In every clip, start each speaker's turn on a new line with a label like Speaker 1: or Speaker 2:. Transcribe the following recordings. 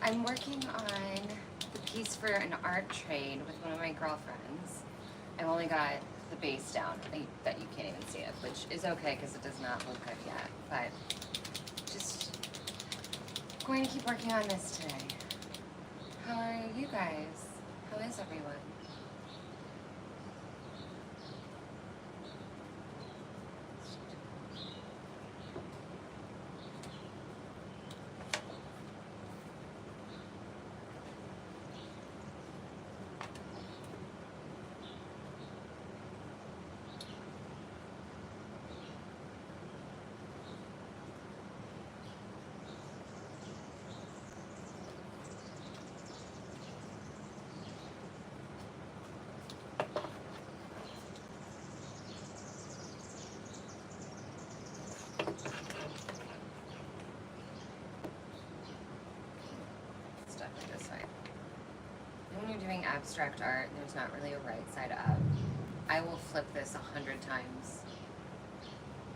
Speaker 1: I'm working on the piece for an art trade with one of my girlfriends. I've only got the base down. I bet you can't even see it, which is okay because it does not look good yet. But just going to keep working on this today. How are you guys? How is everyone? It's definitely this way. When you're doing abstract art, there's not really a right side up. I will flip this 100 times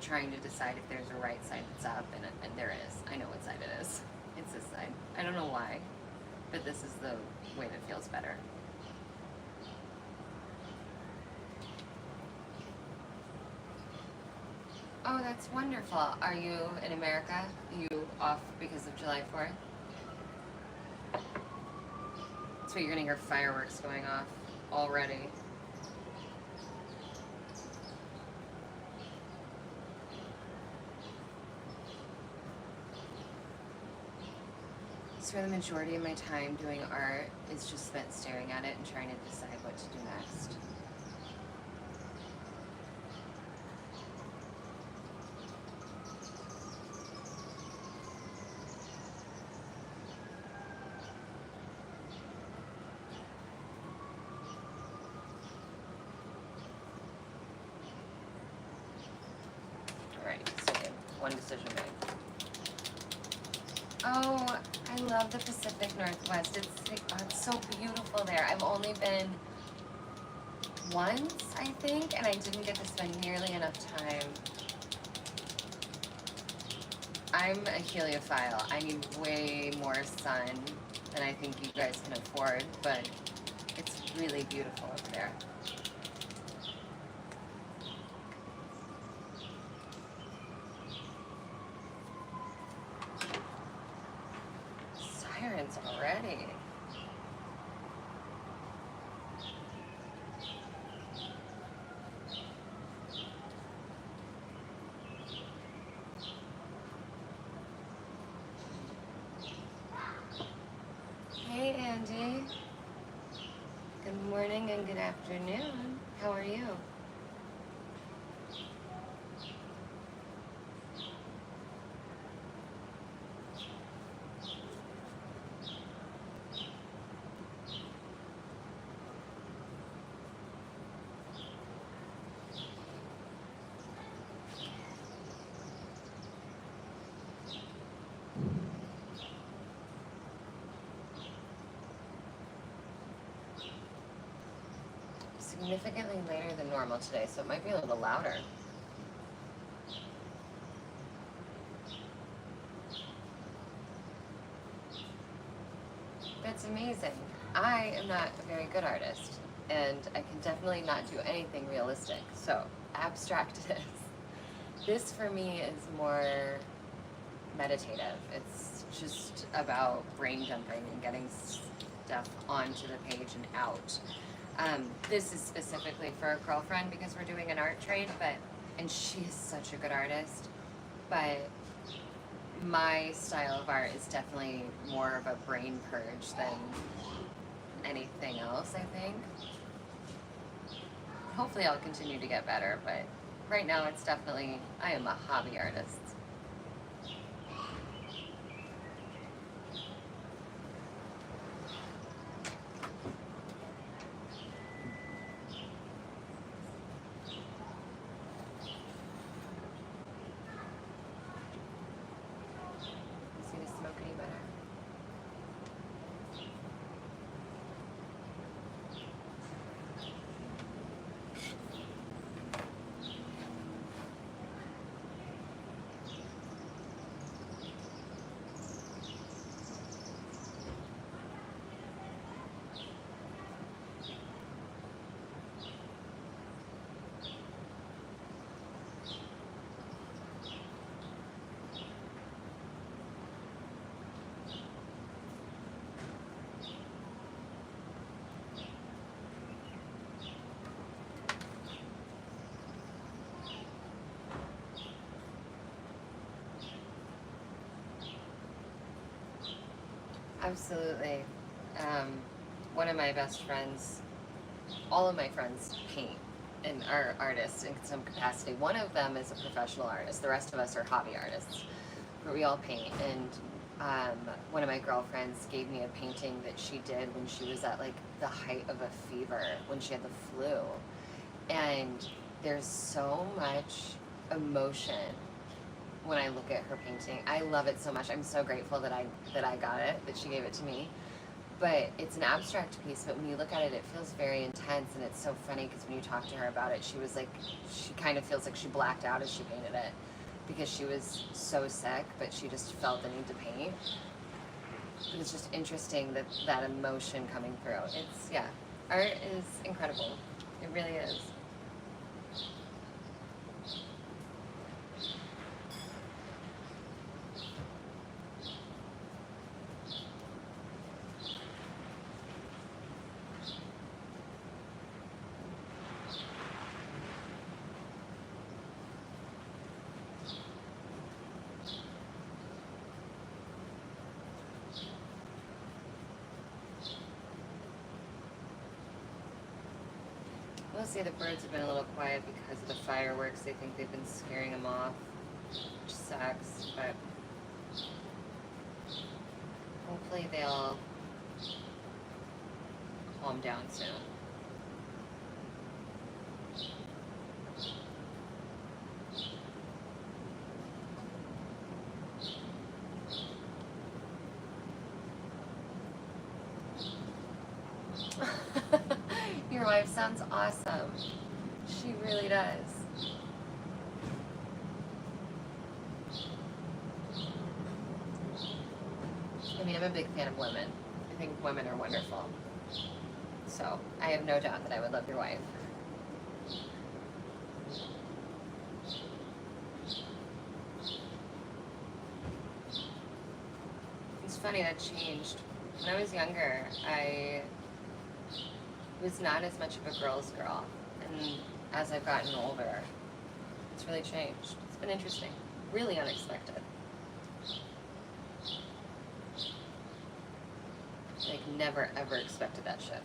Speaker 1: trying to decide if there's a right side that's up, and there is. I know what side it is. It's this side. I don't know why, but this is the way that feels better. Oh, that's wonderful. Are you in America? Are you off because of July 4th? So you're gonna hear fireworks going off already. So the majority of my time doing art is just spent staring at it and trying to decide what to do next. Alright, so one decision made. Oh, I love the Pacific Northwest. It's so beautiful there. I've only been once, I think, and I didn't get to spend nearly enough time. I'm a heliophile. I need way more sun than I think you guys can afford, but it's really beautiful up there. Sirens already. Hey, Andy. Good morning and good afternoon. How are you? Significantly later than normal today, so it might be a little louder. That's amazing. I am not a very good artist, and I can definitely not do anything realistic, so abstract it is. This for me is more meditative. It's just about brain dumping and getting stuff onto the page and out. This is specifically for a girlfriend because we're doing an art trade, and she is such a good artist, but my style of art is definitely more of a brain purge than anything else, I think. Hopefully I'll continue to get better, but right now it's definitely, I am a hobby artist. See the smoke any better? Absolutely. Um, One of my best friends, all of my friends paint and are artists in some capacity. One of them is a professional artist. The rest of us are hobby artists, but we all paint. And one of my girlfriends gave me a painting that she did when she was at like the height of a fever, when she had the flu. And there's so much emotion when I look at her painting. I love it so much. I'm so grateful that I got it, that she gave it to me. But it's an abstract piece, but when you look at it, it feels very intense, and it's so funny because when you talk to her about it, she was like, she kind of feels like she blacked out as she painted it because she was so sick, but she just felt the need to paint. But it's just interesting that emotion coming through. It's, yeah, art is incredible. It really is. We'll say the birds have been a little quiet because of the fireworks. They think they've been scaring them off, which sucks, but hopefully they'll calm down soon. Your wife sounds awesome. She really does. I mean, I'm a big fan of women. I think women are wonderful. So I have no doubt that I would love your wife. It's funny, that changed. When I was younger, I was not as much of a girl's girl. And as I've gotten older, it's really changed. It's been interesting. Really unexpected. Like, never ever expected that shift.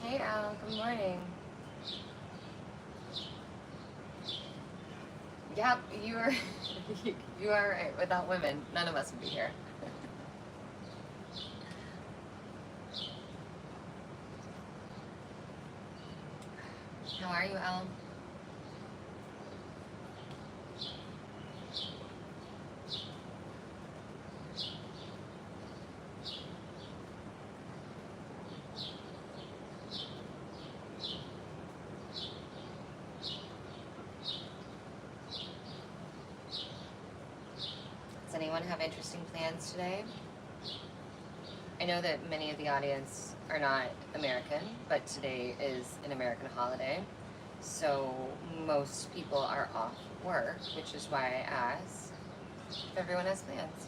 Speaker 1: Hey Al, good morning. Yep, you are you are right. Without women, none of us would be here. How are you, Al? Does anyone have interesting plans today? I know that many of the audience are not American, but today is an American holiday. So most people are off work, which is why I asked if everyone has plans.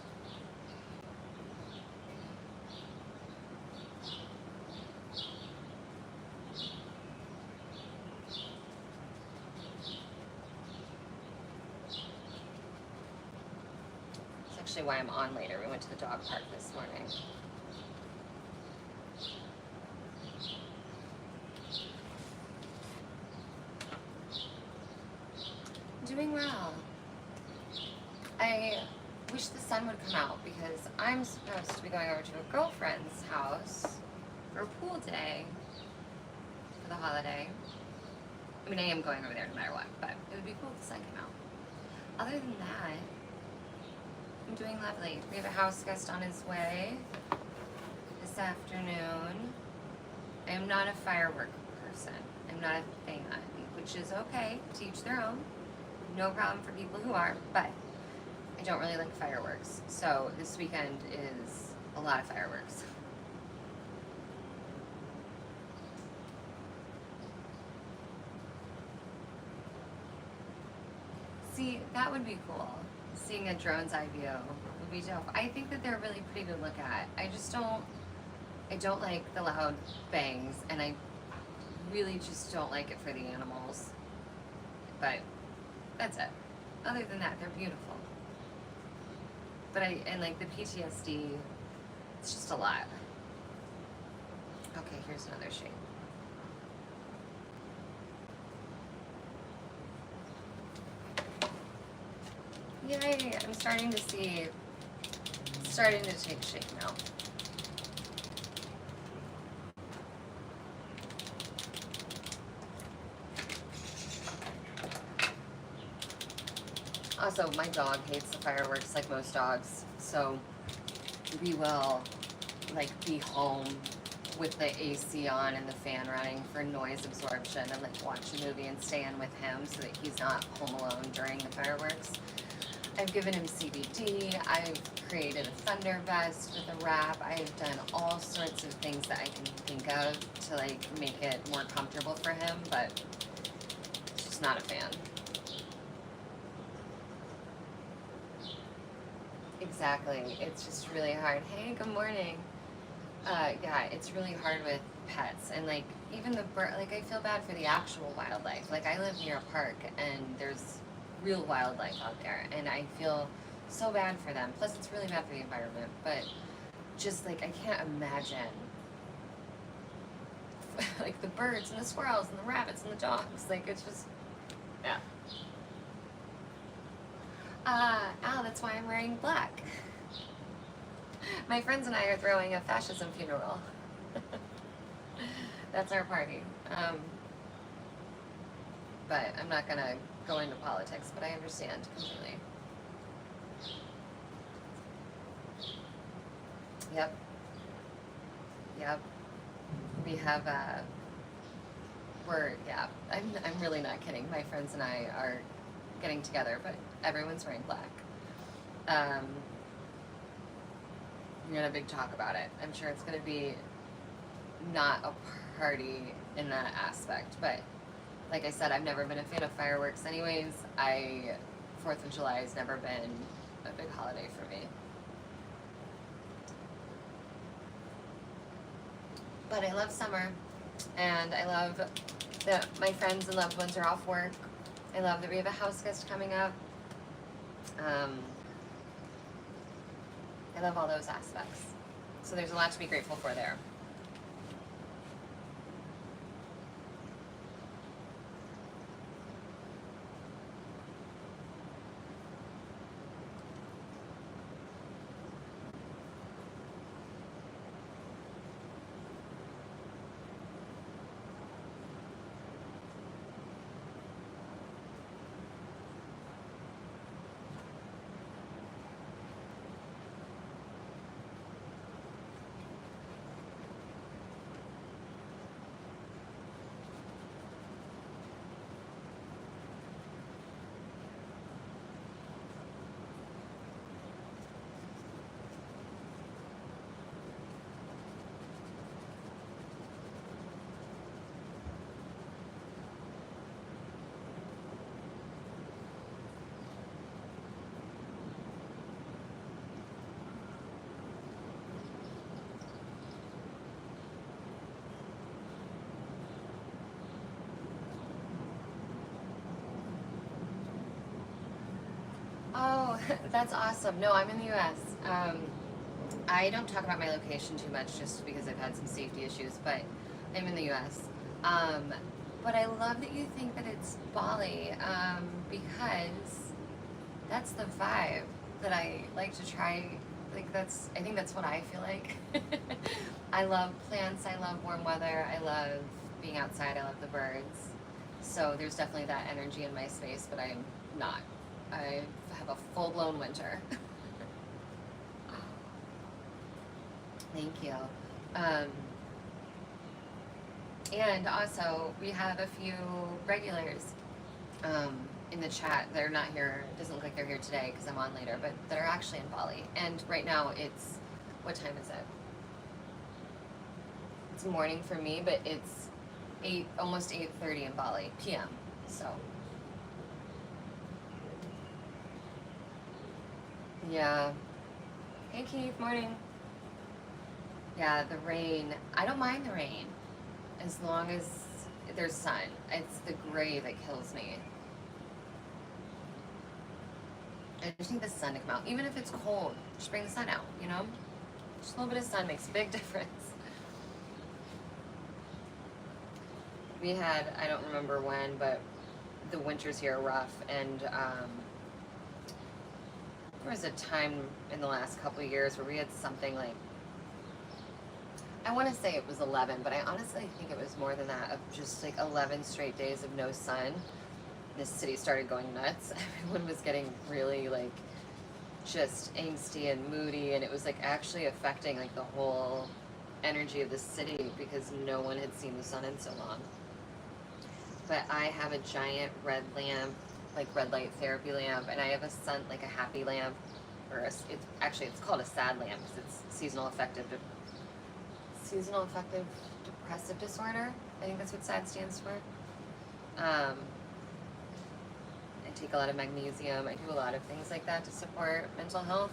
Speaker 1: That's actually why I'm on later. We went to the dog park this morning. Doing well. I wish the sun would come out because I'm supposed to be going over to a girlfriend's house for a pool day for the holiday. I mean, I am going over there no matter what, but it would be cool if the sun came out. Other than that, I'm doing lovely. We have a house guest on his way this afternoon. I am not a firework person. I'm not a fan, which is okay, to each their own. No problem for people who are, but I don't really like fireworks. So this weekend is a lot of fireworks. See, that would be cool. Seeing a drone's eye view would be dope. I think that they're really pretty to look at. I don't like the loud bangs, and I really just don't like it for the animals. But that's it. Other than that, they're beautiful. But and like the PTSD, it's just a lot. Okay, here's another shade. Yay, I'm starting to take shape now. Also, my dog hates the fireworks like most dogs, so we will like be home with the AC on and the fan running for noise absorption and like watch a movie and stay in with him so that he's not home alone during the fireworks. I've given him CBD, I've created a thunder vest with a wrap, I've done all sorts of things that I can think of to like make it more comfortable for him, but he's just not a fan. Exactly, it's just really hard. Hey, good morning. Yeah, it's really hard with pets, and like even the bird, like I feel bad for the actual wildlife. Like I live near a park and there's real wildlife out there, and I feel so bad for them. Plus it's really bad for the environment, but just like I can't imagine like the birds and the squirrels and the rabbits and the dogs. Like it's just, yeah. Al, that's why I'm wearing black. My friends and I are throwing a fascism funeral. That's our party. But I'm not gonna go into politics, but I understand completely. Yep. Yep. We have, yeah, I'm really not kidding. My friends and I are getting together, but everyone's wearing black. We're gonna have a big talk about it. I'm sure it's gonna be not a party in that aspect, but like I said, I've never been a fan of fireworks anyways. 4th of July has never been a big holiday for me. But I love summer, and I love that my friends and loved ones are off work. I love that we have a house guest coming up. I love all those aspects. So there's a lot to be grateful for there. Oh, that's awesome. No, I'm in the U.S. I don't talk about my location too much just because I've had some safety issues, but I'm in the U.S. But I love that you think that it's Bali because that's the vibe that I like to try. Like I think that's what I feel like. I love plants, I love warm weather, I love being outside, I love the birds. So there's definitely that energy in my space, but I'm not. I have a full-blown winter. Thank you. And also, we have a few regulars in the chat. They're not here. It doesn't look like they're here today because I'm on later, but that are actually in Bali. And right now it's, what time is it? It's morning for me, but it's almost 8:30 in Bali, p.m. So, yeah. Hey Keith, morning. Yeah, the rain. I don't mind the rain as long as there's sun. It's the gray that kills me. I just need the sun to come out. Even if it's cold, just bring the sun out, you know? Just a little bit of sun makes a big difference. We had, I don't remember when, but the winters here are rough, and there was a time in the last couple of years where we had something like, I want to say it was 11, but I honestly think it was more than that, of just like 11 straight days of no sun. This city started going nuts. Everyone was getting really like just angsty and moody, and it was like actually affecting like the whole energy of the city because no one had seen the sun in so long. But I have a giant red lamp, like red light therapy lamp, and I have a sun, like a happy lamp, or it's called a sad lamp because it's seasonal affective depressive disorder. I think that's what SAD stands for. I take a lot of magnesium. I do a lot of things like that to support mental health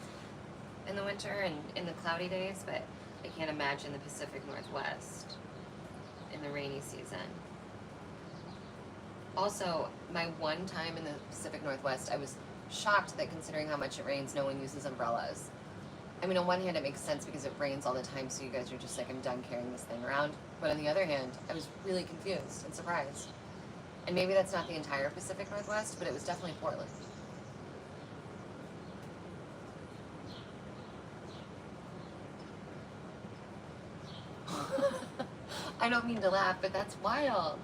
Speaker 1: in the winter and in the cloudy days, but I can't imagine the Pacific Northwest in the rainy season. Also, my one time in the Pacific Northwest, I was shocked that considering how much it rains, no one uses umbrellas. I mean, on one hand, it makes sense because it rains all the time, so you guys are just like, I'm done carrying this thing around. But on the other hand, I was really confused and surprised. And maybe that's not the entire Pacific Northwest, but it was definitely Portland. I don't mean to laugh, but that's wild.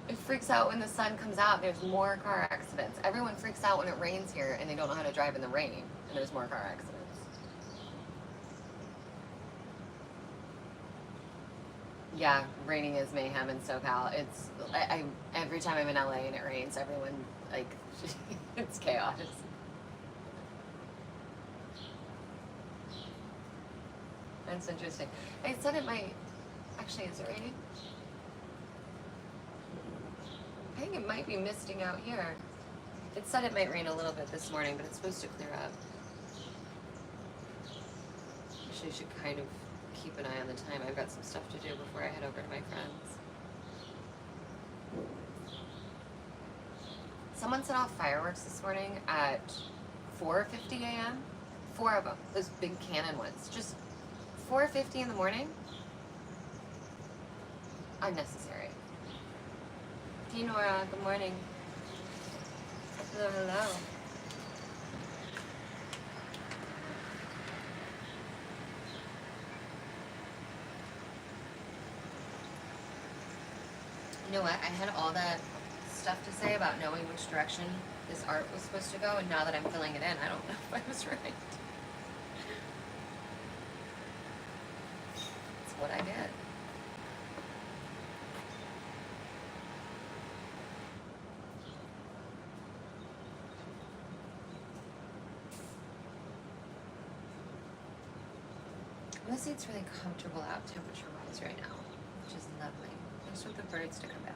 Speaker 1: It freaks out when the sun comes out. There's more car accidents. Everyone freaks out when it rains here and they don't know how to drive in the rain, and there's more car accidents. Yeah, raining is mayhem in SoCal. It's I every time I'm in LA and it rains, everyone like it's chaos. That's interesting. I said it might. Actually, is it raining? I think it might be misting out here. It said it might rain a little bit this morning, but it's supposed to clear up. Actually, I should kind of keep an eye on the time. I've got some stuff to do before I head over to my friends. Someone set off fireworks this morning at 4:50 a.m. 4 of them, those big cannon ones. Just 4:50 in the morning? Unnecessary. Hey Nora, good morning. Hello, hello. You know what? I had all that stuff to say about knowing which direction this art was supposed to go, and now that I'm filling it in, I don't know if I was right. It's what I did. Honestly, it's really comfortable out temperature-wise right now, which is lovely. I just want the birds to come back.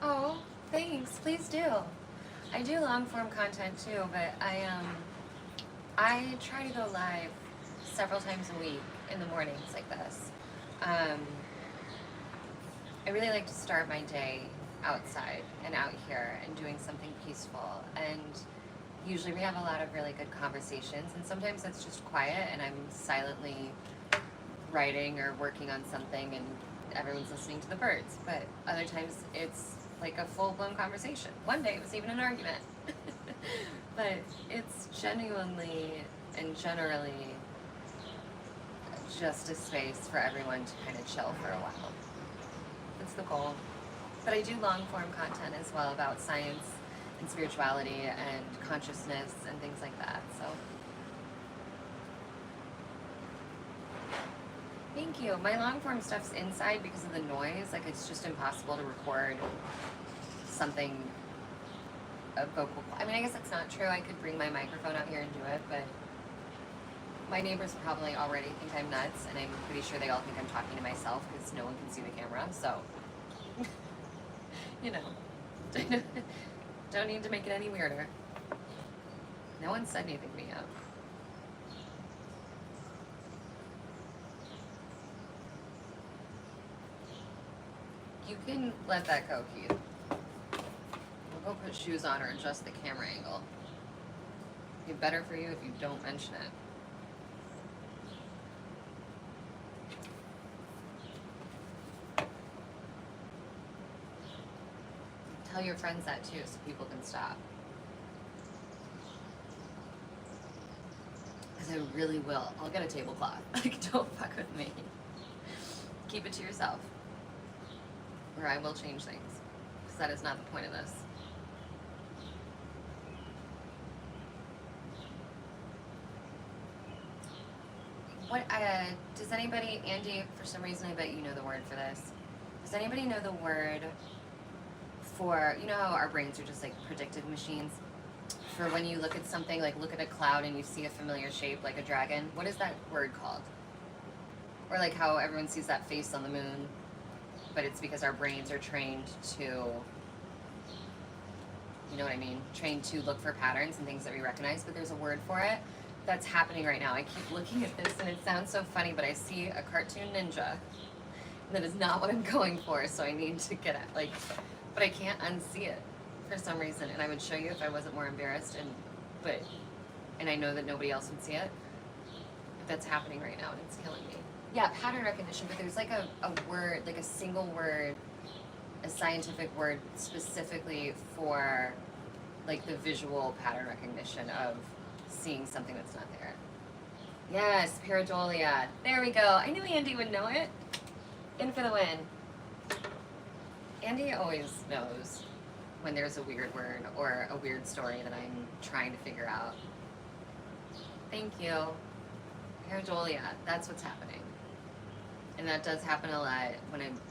Speaker 1: Oh, thanks. Please do. I do long-form content too, but I try to go live several times a week in the mornings like this. I really like to start my day outside and out here and doing something peaceful. And usually we have a lot of really good conversations, and sometimes it's just quiet and I'm silently writing or working on something and everyone's listening to the birds. But other times it's like a full-blown conversation. One day it was even an argument. But it's genuinely and generally just a space for everyone to kind of chill for a while. That's the goal. But I do long form content as well about science and spirituality and consciousness and things like that. So thank you. My long form stuff's inside because of the noise. Like it's just impossible to record something a vocal. I mean, I guess that's not true. I could bring my microphone out here and do it, but my neighbors probably already think I'm nuts, and I'm pretty sure they all think I'm talking to myself because no one can see the camera. So, you know, don't need to make it any weirder. No one said anything to me yet. You can let that go, Keith. We'll go put shoes on or adjust the camera angle. It'd be better for you if you don't mention it. Tell your friends that too, so people can stop. Because I really will. I'll get a tablecloth. Like, don't fuck with me. Keep it to yourself. Or I will change things. Because that is not the point of this. What, does anybody, Andy, for some reason I bet you know the word for this. Does anybody know the word for, you know how our brains are just like predictive machines? For when you look at something, like look at a cloud and you see a familiar shape like a dragon, what is that word called? Or like how everyone sees that face on the moon, but it's because our brains are trained to, you know what I mean? Trained to look for patterns and things that we recognize, but there's a word for it. That's happening right now. I keep looking at this and it sounds so funny, but I see a cartoon ninja. That is not what I'm going for, so I need to get it. Like, but I can't unsee it for some reason. And I would show you if I wasn't more embarrassed. And I know that nobody else would see it. But that's happening right now, and it's killing me. Yeah, pattern recognition. But there's like a word, like a single word, a scientific word specifically for like the visual pattern recognition of seeing something that's not there. Yes, pareidolia. There we go. I knew Andy would know it. In for the win. Andy always knows when there's a weird word or a weird story that I'm trying to figure out. Thank you. Pareidolia. That's what's happening. And that does happen a lot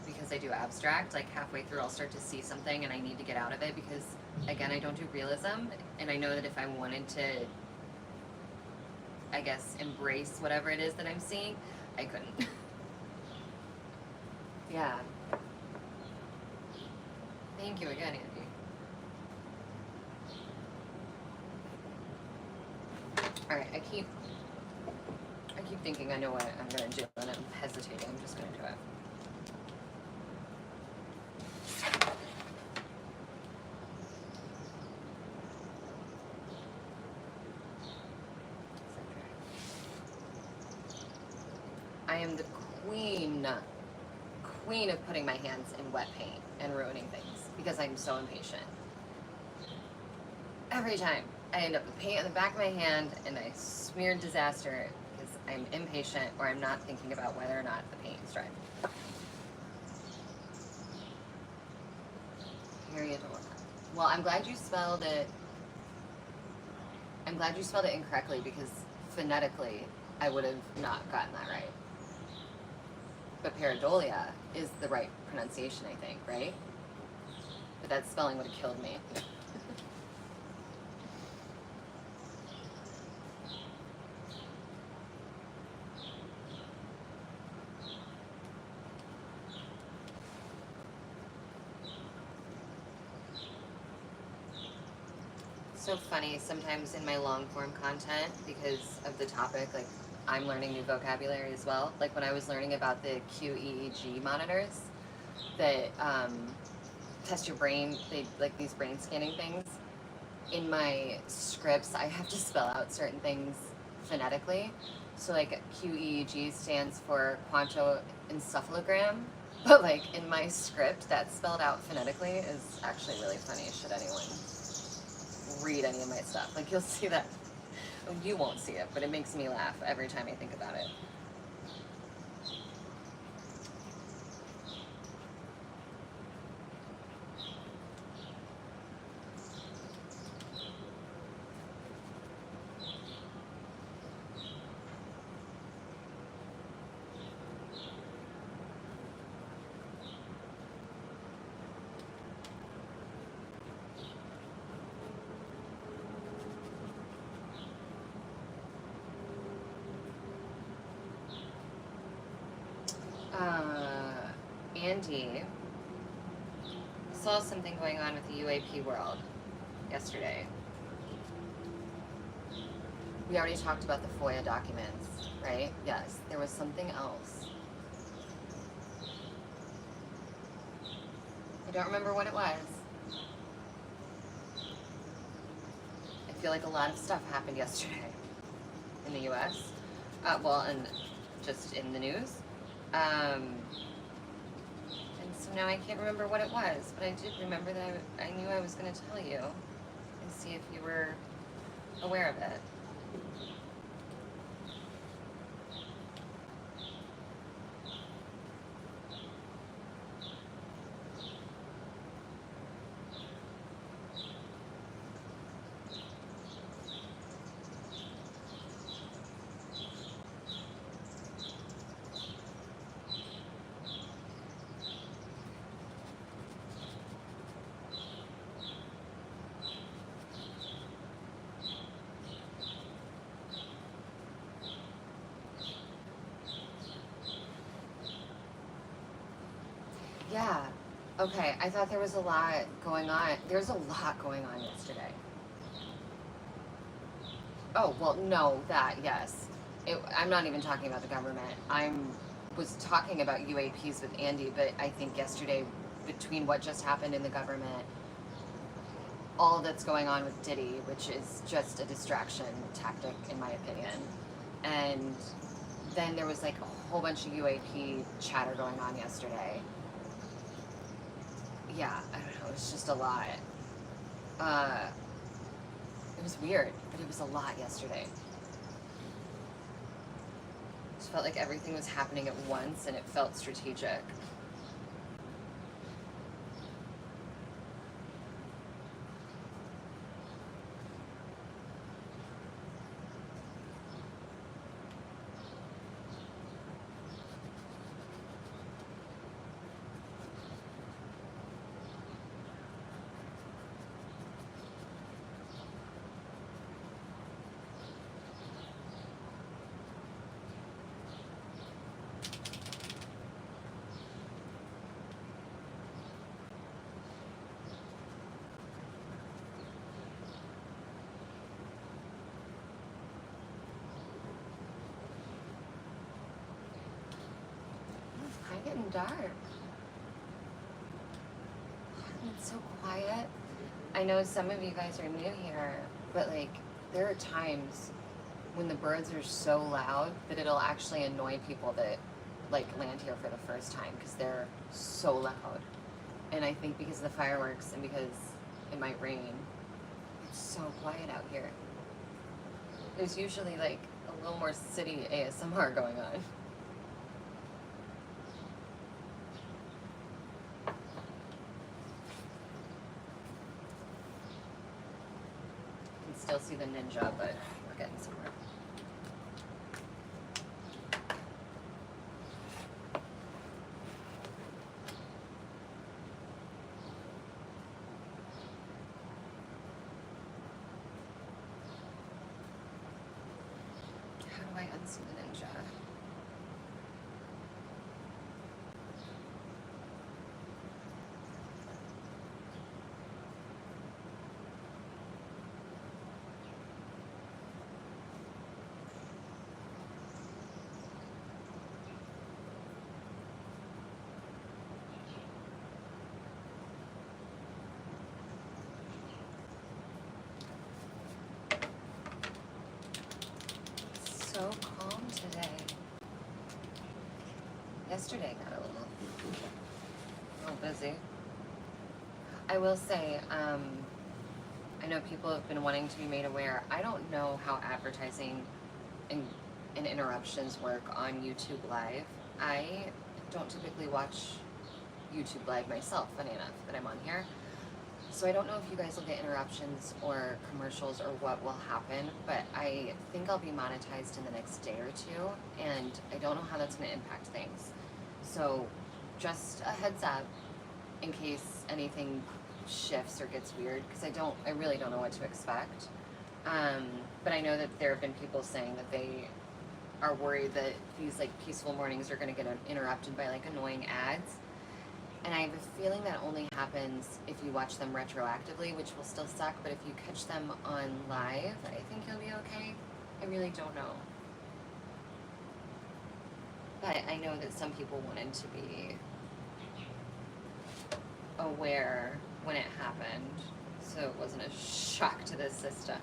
Speaker 1: because I do abstract. Like halfway through I'll start to see something and I need to get out of it because, again, I don't do realism. And I know that if I wanted to, I guess, embrace whatever it is that I'm seeing, I couldn't. Yeah. Thank you again, Andy. All right, I keep thinking I know what I'm gonna do, and I'm hesitating. I'm just gonna do it. I am the queen of putting my hands in wet paint and ruining things because I'm so impatient. Every time I end up with paint on the back of my hand and I smeared disaster because I'm impatient or I'm not thinking about whether or not the paint is dry. Pareidolia. Well, I'm glad you spelled it. I'm glad you spelled it incorrectly because phonetically I would have not gotten that right. But pareidolia is the right pronunciation, I think, right? But that spelling would have killed me. So funny sometimes in my long form content because of the topic, like I'm learning new vocabulary as well. Like when I was learning about the QEEG monitors that test your brain, they like these brain scanning things. In my scripts, I have to spell out certain things phonetically. So like QEEG stands for quantoencephalogram, but like in my script, that's spelled out phonetically is actually really funny. Should anyone read any of my stuff. Like, you'll see that. Oh, you won't see it, but it makes me laugh every time I think about it. Andy saw something going on with the UAP world yesterday. We already talked about the FOIA documents, right? Yes, there was something else. I don't remember what it was. I feel like a lot of stuff happened yesterday in the US. Well, and just in the news. And so now I can't remember what it was, but I did remember that I knew I was going to tell you and see if you were aware of it. Yeah. Okay. I thought there was a lot going on. There's a lot going on yesterday. Oh, well, no, yes. I'm not even talking about the government. Was talking about UAPs with Andy, but I think yesterday, between what just happened in the government, all that's going on with Diddy, which is just a distraction tactic, in my opinion, and then there was like a whole bunch of UAP chatter going on yesterday. Yeah, I don't know, it was just a lot. It was weird, but it was a lot yesterday. Just felt like everything was happening at once and it felt strategic. It's getting dark. It's so quiet. I know some of you guys are new here, but like there are times when the birds are so loud that it'll actually annoy people that like land here for the first time because they're so loud. And I think because of the fireworks and because it might rain, it's so quiet out here. There's usually like a little more city ASMR going on. Still see the ninja, but we're getting somewhere. How do I unsee the ninja? So calm today. Yesterday got a little busy. I will say, I know people have been wanting to be made aware. I don't know how advertising and, and interruptions work on YouTube Live. I don't typically watch YouTube Live myself, funny enough, that I'm on here. So I don't know if you guys will get interruptions or commercials or what will happen, but I think I'll be monetized in the next day or two, and I don't know how that's going to impact things. So just a heads up in case anything shifts or gets weird, because I really don't know what to expect. But I know that there have been people saying that they are worried that these like peaceful mornings are going to get interrupted by like annoying ads. And I have a feeling that only happens if you watch them retroactively, which will still suck, but if you catch them on live, I think you'll be okay. I really don't know. But I know that some people wanted to be aware when it happened, so it wasn't a shock to the system.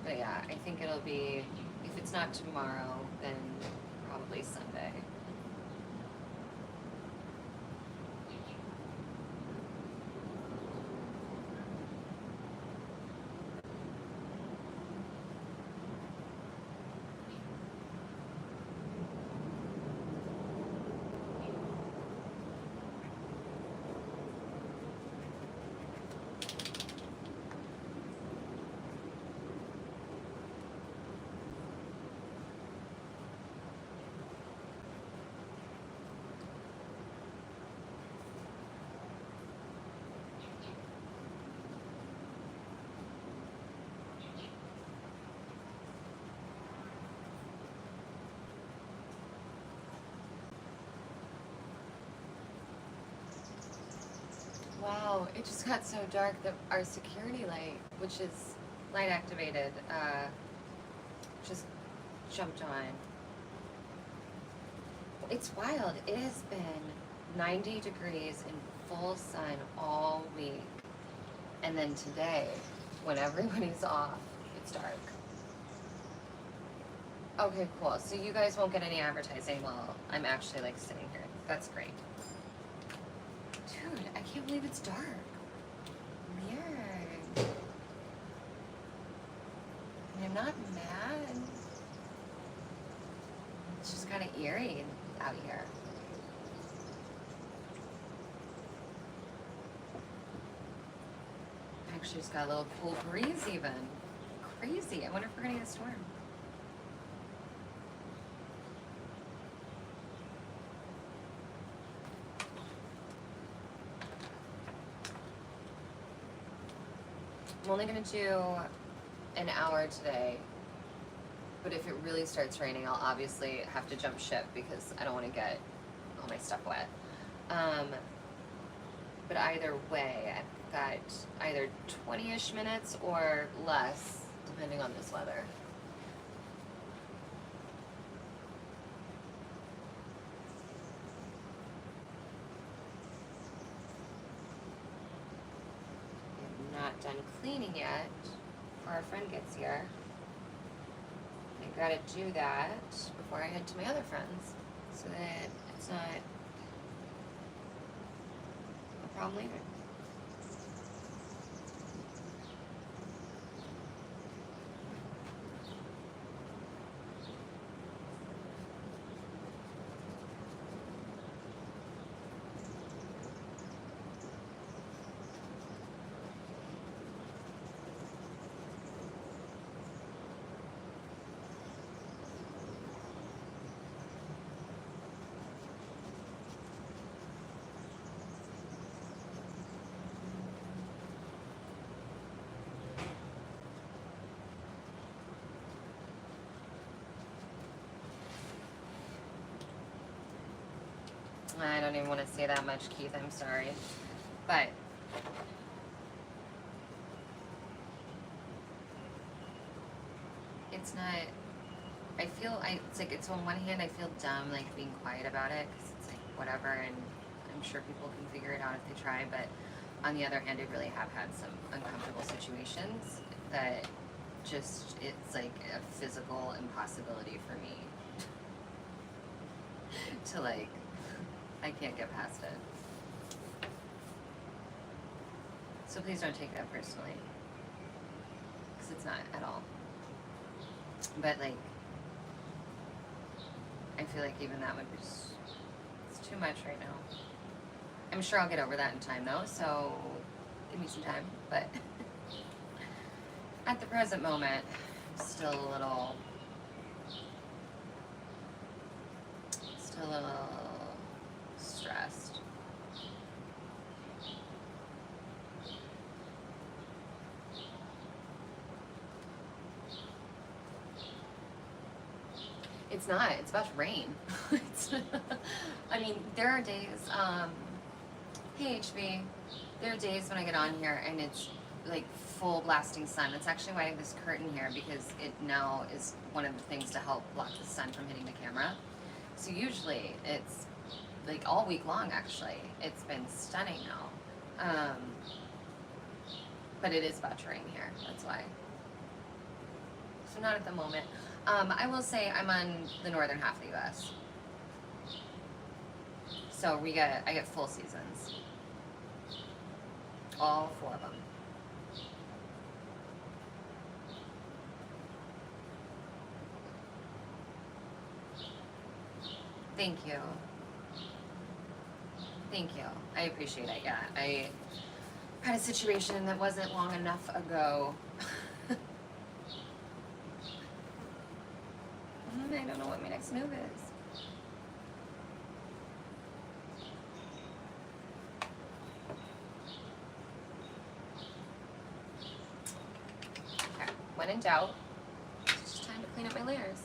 Speaker 1: But yeah, I think it'll be, if it's not tomorrow, then probably Sunday. Wow, it just got so dark that our security light, which is light activated, just jumped on. It's wild. It has been 90 degrees in full sun all week. And then today, when everybody's off, it's dark. Okay, cool. So you guys won't get any advertising while I'm actually like sitting here. That's great. Dude, I can't believe it's dark. Weird. I'm not mad. It's just kind of eerie out here. Actually, it's got a little cool breeze even. Crazy. I wonder if we're gonna get a storm. I'm only gonna do an hour today, but if it really starts raining, I'll obviously have to jump ship because I don't want to get all my stuff wet. But either way, I've got either 20-ish minutes or less, depending on this weather. Not done cleaning yet before our friend gets here. I gotta do that before I head to my other friends so that it's not a problem later. I don't even want to say that much, Keith, I'm sorry. But it's not, it's like, it's on one hand, I feel dumb, like, being quiet about it, because it's like, whatever, and I'm sure people can figure it out if they try, but on the other hand, I really have had some uncomfortable situations that just, it's like a physical impossibility for me to, like, I can't get past it. So please don't take that personally, because it's not at all. But like, I feel like even that would be it's too much right now. I'm sure I'll get over that in time though, so give me some time. But at the present moment, I'm still a little stressed. It's not. It's about to rain. I mean, there are days, hey HB, there are days when I get on here and it's like full blasting sun. That's actually why I have this curtain here, because it now is one of the things to help block the sun from hitting the camera. So usually it's like all week long, actually. It's been stunning now. But it is about to rain here. That's why. So not at the moment. I will say I'm on the northern half of the U.S. So I get full seasons. All 4 of them. Thank you. Thank you. I appreciate it, yeah. I had a situation that wasn't long enough ago. I don't know what my next move is. Okay, when in doubt, it's just time to clean up my layers.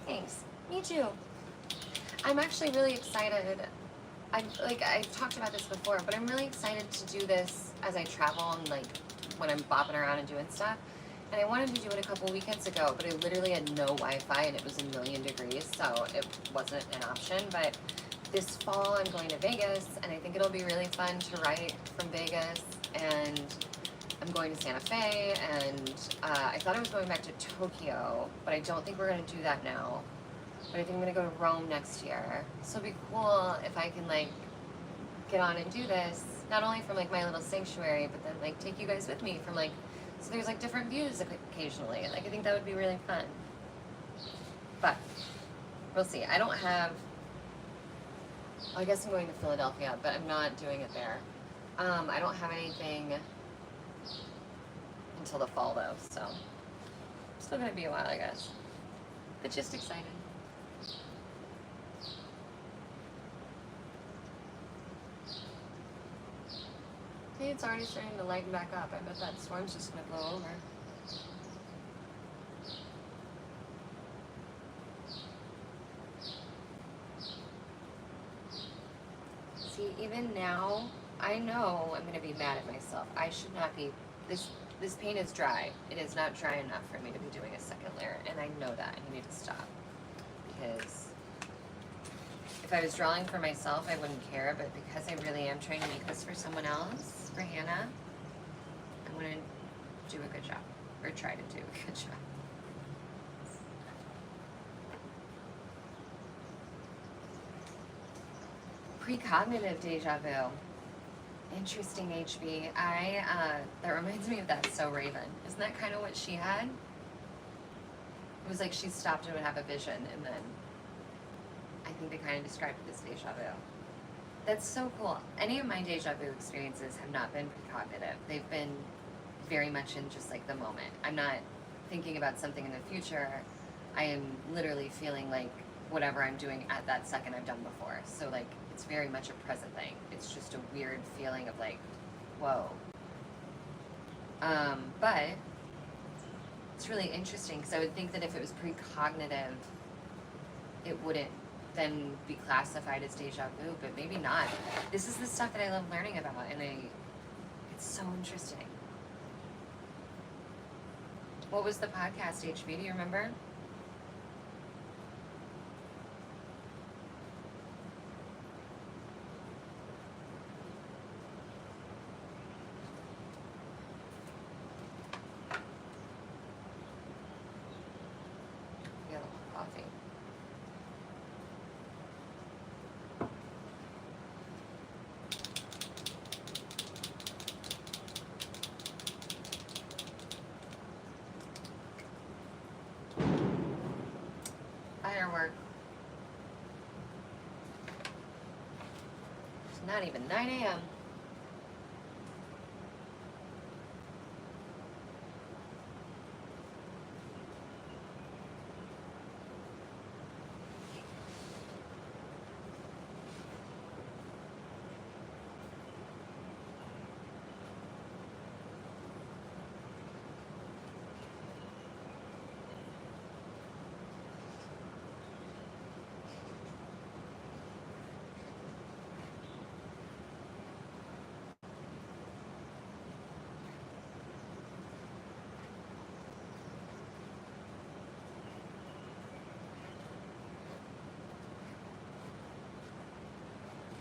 Speaker 1: Thanks. Me too. I'm actually really excited. I've talked about this before, but I'm really excited to do this as I travel and like when I'm bopping around and doing stuff. And I wanted to do it a couple weekends ago, but I literally had no Wi-Fi and it was 1,000,000 degrees, so it wasn't an option. But this fall I'm going to Vegas, and I think it'll be really fun to write from Vegas. And I'm going to Santa Fe, and I thought I was going back to Tokyo, but I don't think we're going to do that now. But I think I'm going to go to Rome next year. So it'd be cool if I can like get on and do this, not only from like my little sanctuary, but then like take you guys with me from like, so there's like different views occasionally. Like I think that would be really fun. But we'll see. I don't have, well, I guess I'm going to Philadelphia, but I'm not doing it there. I don't have anything until the fall though, so still gonna be a while, I guess. But just excited. See, it's already starting to lighten back up. I bet that storm's just gonna blow over. See, even now, I know I'm gonna be mad at myself. I should not be, this paint is dry. It is not dry enough for me to be doing a second layer, and I know that. I need to stop. Because if I was drawing for myself, I wouldn't care, but because I really am trying to make this for someone else, for Hannah, I'm gonna do a good job, or try to do a good job. Precognitive deja vu. Interesting, HB. That reminds me of That's So Raven. Isn't that kind of what she had? It was like she stopped and would have a vision, and then I think they kind of described it as deja vu. That's so cool. Any of my deja vu experiences have not been precognitive. They've been very much in just like the moment. I'm not thinking about something in the future. I am literally feeling like whatever I'm doing at that second I've done before. So like it's very much a present thing. It's just a weird feeling of like, whoa. But it's really interesting because I would think that if it was precognitive, it wouldn't then be classified as deja vu, but maybe not. This is the stuff that I love learning about, and it's so interesting. What was the podcast, HB? Do you remember? Coffee. not even 9 a.m.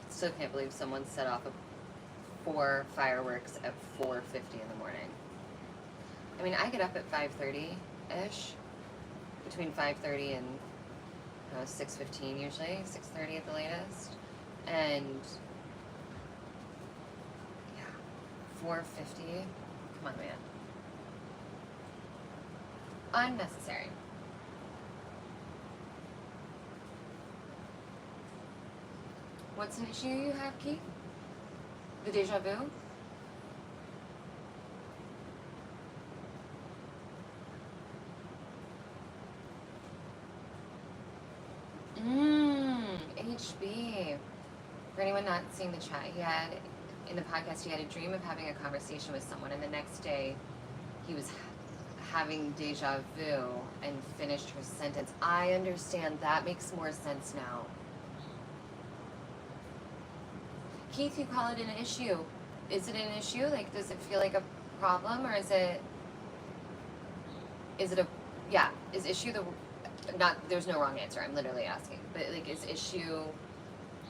Speaker 1: Still can't believe someone set off 4 fireworks at 4:50 in the morning. I mean, I get up at 5:30-ish, between 5:30 and 6:15 usually, 6:30 at the latest, and yeah, 4:50. Come on, man. Unnecessary. What's an issue you have, Keith? The deja vu? HB. For anyone not seeing the chat, in the podcast, he had a dream of having a conversation with someone, and the next day he was having deja vu and finished her sentence. I understand. That makes more sense now. Keith, you call it an issue. Is it an issue? Like, does it feel like a problem, or is it is issue the, not, there's no wrong answer, I'm literally asking, but like, is issue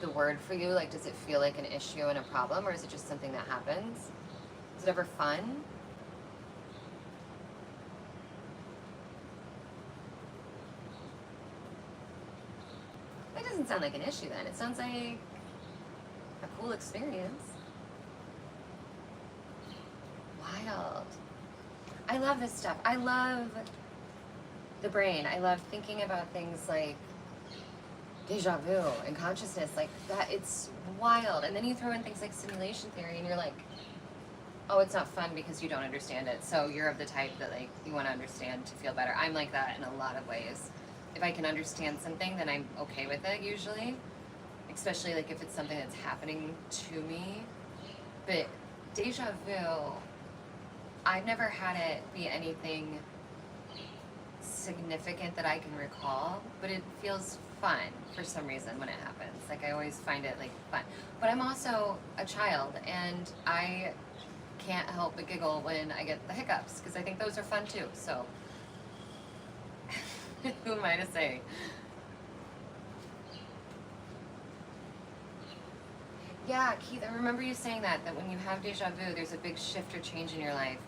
Speaker 1: the word for you? Like, does it feel like an issue and a problem, or is it just something that happens? Is it ever fun? That doesn't sound like an issue then. It sounds like a cool experience. Wild. I love this stuff. I love the brain. I love thinking about things like deja vu and consciousness, like that. It's wild. And then you throw in things like simulation theory and you're like, oh, it's not fun because you don't understand it. So you're of the type that like you want to understand to feel better. I'm like that in a lot of ways. If I can understand something, then I'm okay with it usually, especially like if it's something that's happening to me. But deja vu, I've never had it be anything significant that I can recall, but it feels fun for some reason when it happens. Like, I always find it like fun. But I'm also a child, and I can't help but giggle when I get the hiccups, because I think those are fun too. So who am I to say? Yeah, Keith, I remember you saying that when you have deja vu, there's a big shift or change in your life.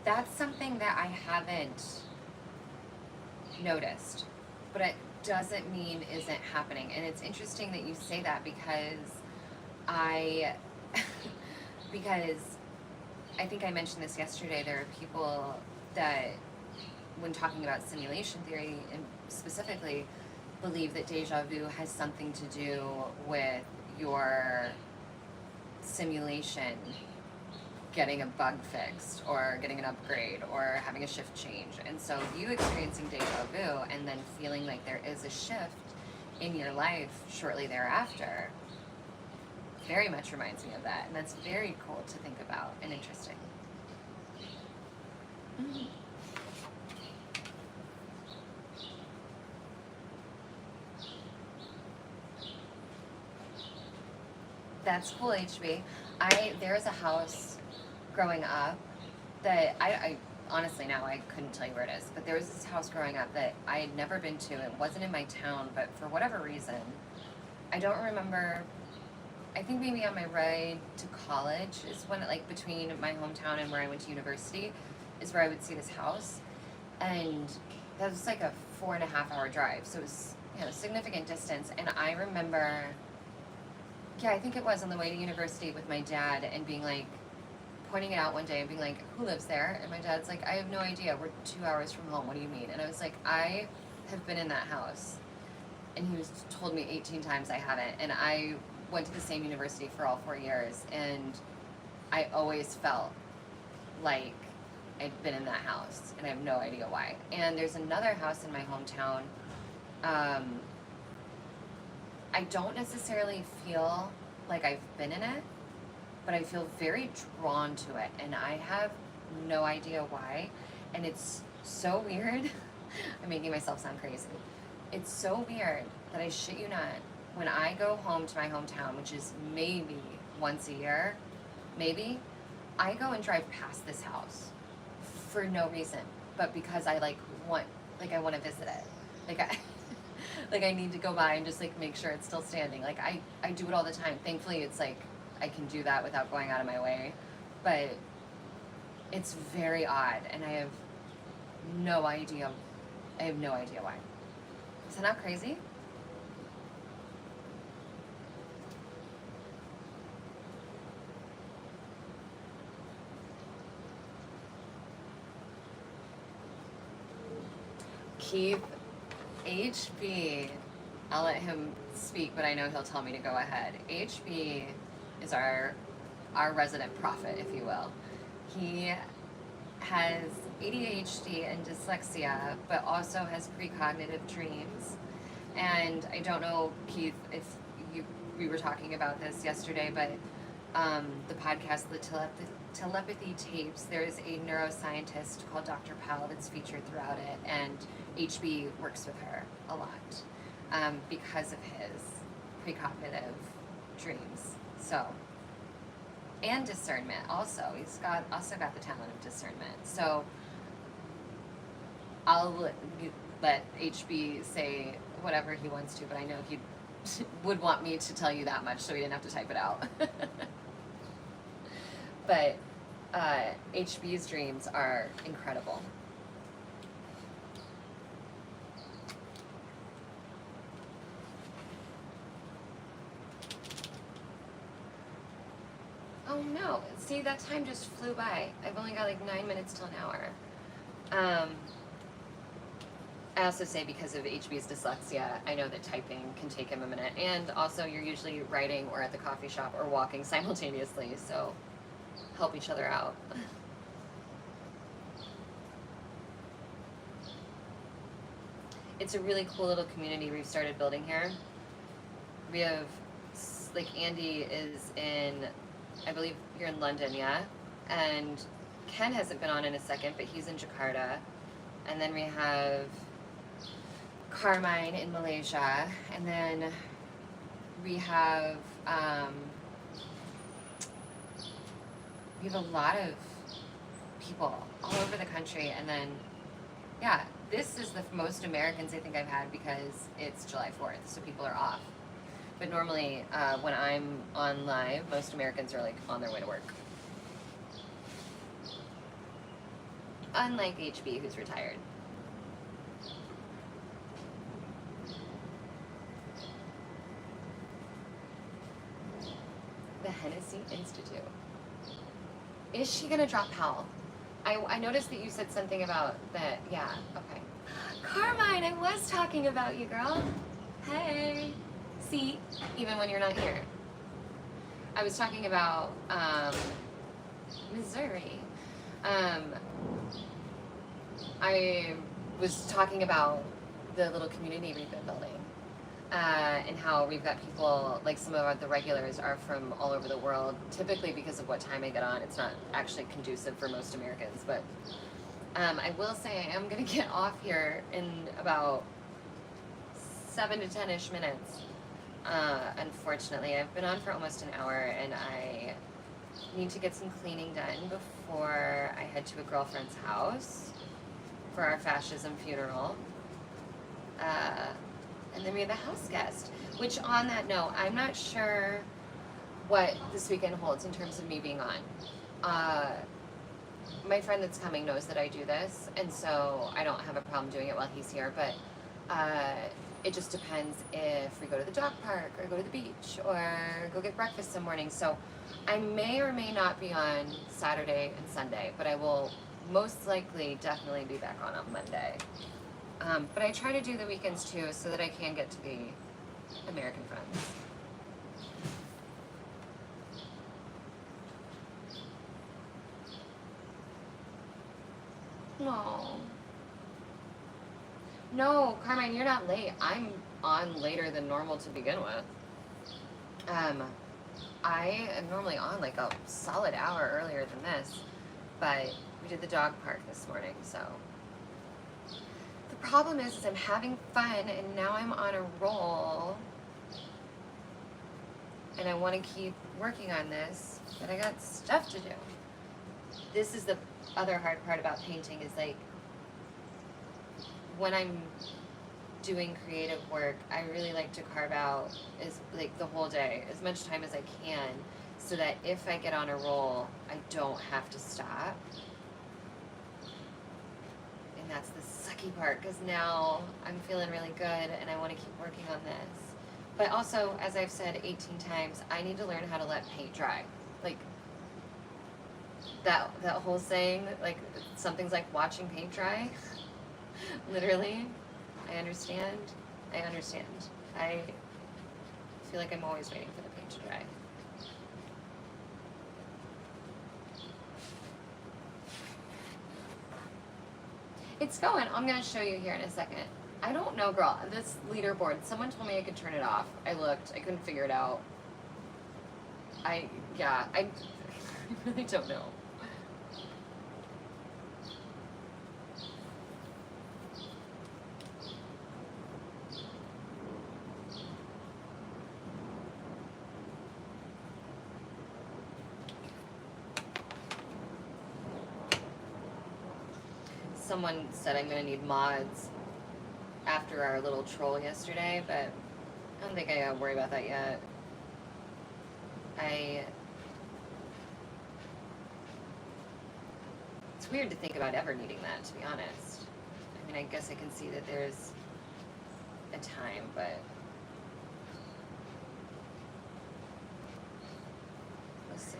Speaker 1: That's something that I haven't noticed, but it doesn't mean isn't happening. And it's interesting that you say that, because because I think I mentioned this yesterday. There are people that, when talking about simulation theory and specifically, believe that deja vu has something to do with your simulation getting a bug fixed or getting an upgrade or having a shift change. And so you experiencing deja vu and then feeling like there is a shift in your life shortly thereafter very much reminds me of that. And that's very cool to think about and interesting. Mm-hmm. That's cool, HB. There is a house growing up that I honestly now I couldn't tell you where it is, but there was this house growing up that I had never been to. It wasn't in my town, but for whatever reason, I don't remember. I think maybe on my ride to college is when it, like between my hometown and where I went to university, is where I would see this house, and that was like a 4.5-hour drive, so it was, you know, significant distance. And I remember, yeah, I think it was on the way to university with my dad, and being like, pointing it out one day and being like, who lives there? And my dad's like, I have no idea. We're 2 hours from home. What do you mean? And I was like, I have been in that house. And he was told me 18 times I haven't. And I went to the same university for all 4 years, and I always felt like I'd been in that house, and I have no idea why. And there's another house in my hometown. I don't necessarily feel like I've been in it, but I feel very drawn to it, and I have no idea why. And it's so weird. I'm making myself sound crazy. It's so weird that I shit you not, when I go home to my hometown, which is maybe once a year, maybe, I go and drive past this house for no reason, but because I want to visit it. Like I need to go by and just make sure it's still standing. Like I do it all the time. Thankfully, it's I can do that without going out of my way, but it's very odd, and I have no idea. I have no idea why. Is that not crazy? Keith, HB, I'll let him speak, but I know he'll tell me to go ahead. HB is our resident prophet, if you will. He has ADHD and dyslexia, but also has precognitive dreams. And I don't know, Keith, if we were talking about this yesterday, but the podcast, the telepathy tapes, there's a neuroscientist called Dr. Powell that's featured throughout it, and HB works with her a lot because of his precognitive dreams. So, and discernment also. He's also got the talent of discernment. So I'll let HB say whatever he wants to, but I know he would want me to tell you that much, so he didn't have to type it out. But HB's dreams are incredible. Oh no, see, that time just flew by. I've only got 9 minutes till an hour. I also say because of HB's dyslexia, I know that typing can take him a minute. And also you're usually writing or at the coffee shop or walking simultaneously, so help each other out. It's a really cool little community we've started building here. We have, Andy is in, I believe you're in London, yeah? And Ken hasn't been on in a second, but he's in Jakarta. And then we have Carmine in Malaysia. And then we have a lot of people all over the country. And then, yeah, this is the most Americans I think I've had because it's July 4th, so people are off. But normally, when I'm on live, most Americans are on their way to work. Unlike HB, who's retired. The Hennessy Institute. Is she gonna drop Powell? I noticed that you said something about that. Yeah, okay. Carmine, I was talking about you, girl. Hey. See, even when you're not here. I was talking about Missouri. I was talking about the little community we've been building. And how we've got people, some of the regulars are from all over the world, typically because of what time I get on. It's not actually conducive for most Americans, but I will say I am going to get off here in about 7 to 10-ish minutes. Unfortunately, I've been on for almost an hour, and I need to get some cleaning done before I head to a girlfriend's house for our fascism funeral. And then we have a house guest, which on that note, I'm not sure what this weekend holds in terms of me being on. My friend that's coming knows that I do this, and so I don't have a problem doing it while he's here, but it just depends if we go to the dog park or go to the beach or go get breakfast some morning. So I may or may not be on Saturday and Sunday, but I will most likely definitely be back on Monday. But I try to do the weekends too so that I can get to the American friends. No. No, Carmine, you're not late. I'm on later than normal to begin with. I am normally on like a solid hour earlier than this, but we did the dog park this morning, so. The problem is I'm having fun and now I'm on a roll and I want to keep working on this, but I got stuff to do. This is the other hard part about painting is like when I'm doing creative work, I really like to carve out is like the whole day, as much time as I can, so that if I get on a roll, I don't have to stop. And that's the sucky part, because now I'm feeling really good and I want to keep working on this. But also, as I've said 18 times, I need to learn how to let paint dry. Like that whole saying, like something's like watching paint dry. Literally. I understand. I feel like I'm always waiting for the paint to dry. It's going. I'm going to show you here in a second. I don't know, girl. This leaderboard, someone told me I could turn it off. I looked. I couldn't figure it out. I really don't know. Someone said I'm going to need mods after our little troll yesterday, but I don't think I gotta worry about that yet. It's weird to think about ever needing that, to be honest. I mean, I guess I can see that there's a time, but let's see.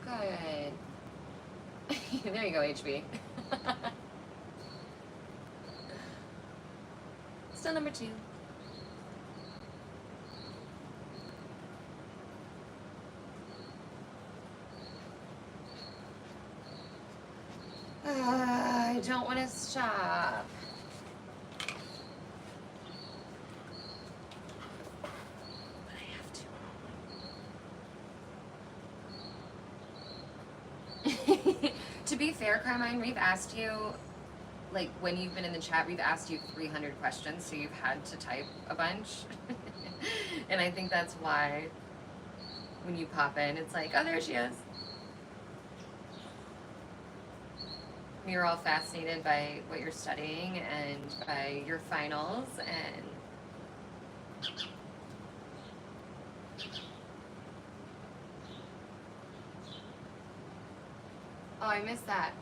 Speaker 1: Good. There you go, HB. Still number 2. I don't want to stop. But I have to. To be fair, Carmine, we've asked you, like, when you've been in the chat, we've asked you 300 questions, so you've had to type a bunch. And I think that's why when you pop in, it's like, oh, there she is. We are all fascinated by what you're studying and by your finals, and oh, I missed that.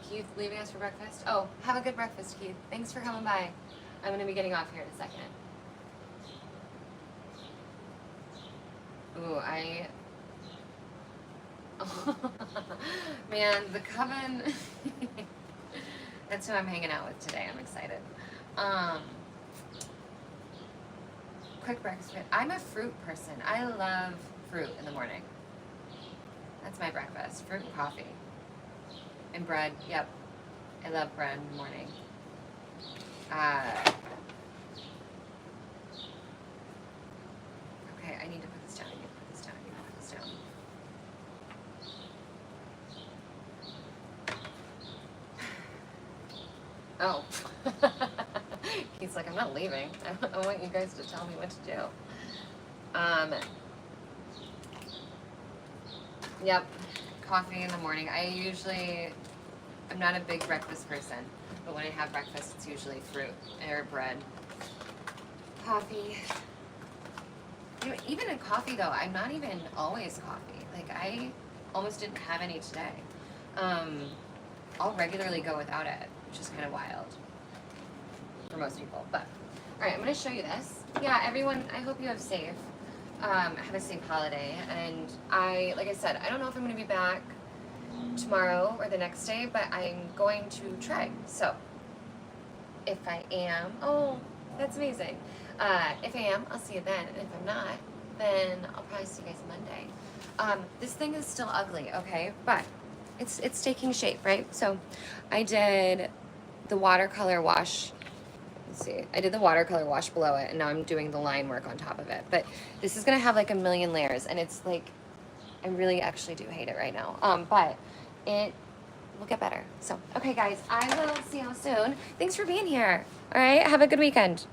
Speaker 1: Keith leaving us for breakfast? Oh, have a good breakfast, Keith. Thanks for coming by. I'm going to be getting off here in a second. Ooh, man, the coven. That's who I'm hanging out with today. I'm excited. Quick breakfast. I'm a fruit person. I love fruit in the morning. That's my breakfast. Fruit and coffee. And bread. Yep. I love bread in the morning. Okay, I need to put this down. I need to put this down. I need to put this down. Oh. He's like, I'm not leaving. I want you guys to tell me what to do. Yep. Coffee in the morning. I'm not a big breakfast person, but when I have breakfast, it's usually fruit or bread. Coffee. You know, even in coffee, though, I'm not even always coffee. Like, I almost didn't have any today. I'll regularly go without it, which is kind of wild for most people. But, all right, I'm going to show you this. Yeah, everyone, I hope you have a safe holiday. And like I said, I don't know if I'm going to be back tomorrow or the next day, but I'm going to try. So, if I am, oh, that's amazing. If I am, I'll see you then. And if I'm not, then I'll probably see you guys Monday. This thing is still ugly, okay? But it's taking shape, right? So I did the watercolor wash. Let's see. I did the watercolor wash below it, and now I'm doing the line work on top of it. But this is gonna have like a million layers, and it's like, I really actually do hate it right now. But it will get better. So, okay guys, I will see y'all soon. Thanks for being here. All right, have a good weekend.